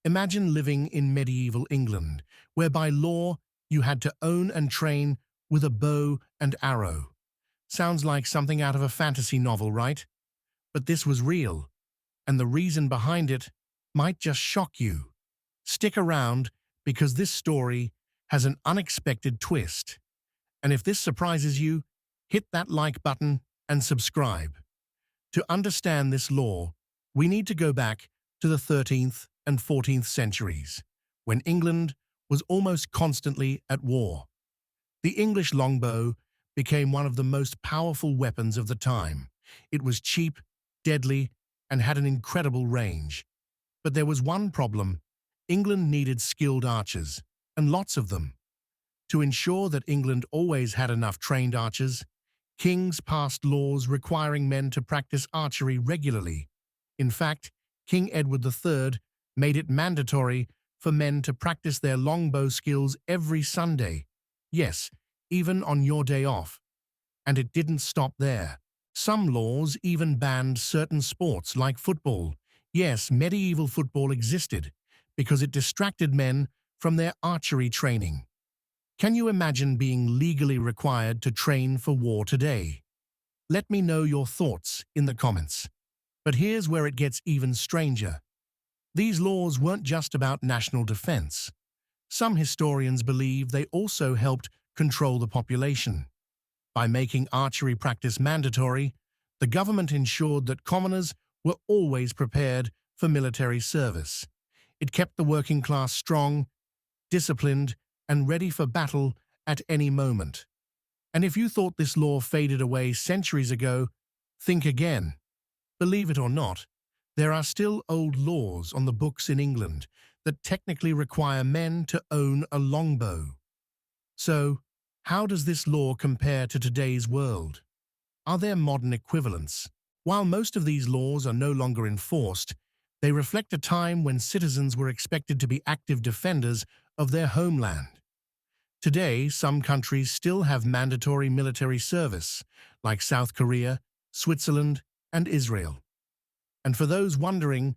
Imagine living in medieval England, where by law you had to own and train with a bow and arrow. Sounds like something out of a fantasy novel, right? But this was real, and the reason behind it might just shock you. Stick around because this story has an unexpected twist. And if this surprises you, hit that like button and subscribe. To understand this law, we need to go back to the 13th and 14th centuries, when England was almost constantly at war. The English longbow became one of the most powerful weapons of the time. It was cheap, deadly, and had an incredible range. But there was one problem. England needed skilled archers, and lots of them. To ensure that England always had enough trained archers, kings passed laws requiring men to practice archery regularly. In fact, King Edward III made it mandatory for men to practice their longbow skills every Sunday. Yes, even on your day off. And it didn't stop there. Some laws even banned certain sports like football. Yes, medieval football existed because it distracted men from their archery training. Can you imagine being legally required to train for war today? Let me know your thoughts in the comments. But here's where it gets even stranger. These laws weren't just about national defense. Some historians believe they also helped control the population. By making archery practice mandatory, the government ensured that commoners were always prepared for military service. It kept the working class strong, disciplined, and ready for battle at any moment. And if you thought this law faded away centuries ago, think again. Believe it or not, there are still old laws on the books in England that technically require men to own a longbow. So, how does this law compare to today's world? Are there modern equivalents? While most of these laws are no longer enforced, they reflect a time when citizens were expected to be active defenders of their homeland. Today, some countries still have mandatory military service, like South Korea, Switzerland, and Israel. And for those wondering,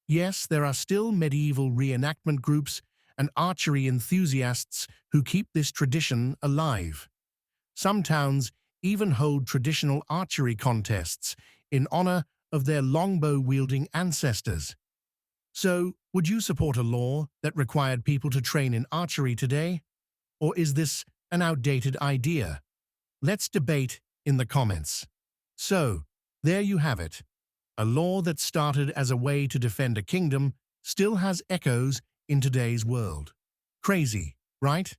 yes, there are still medieval reenactment groups and archery enthusiasts who keep this tradition alive. Some towns even hold traditional archery contests in honor of their longbow-wielding ancestors. So, would you support a law that required people to train in archery today? Or is this an outdated idea? Let's debate in the comments. So, there you have it. A law that started as a way to defend a kingdom still has echoes in today's world. Crazy, right?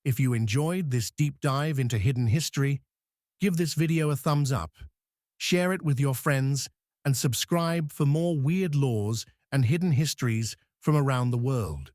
If you enjoyed this deep dive into hidden history, give this video a thumbs up, share it with your friends, and subscribe for more weird laws and hidden histories from around the world.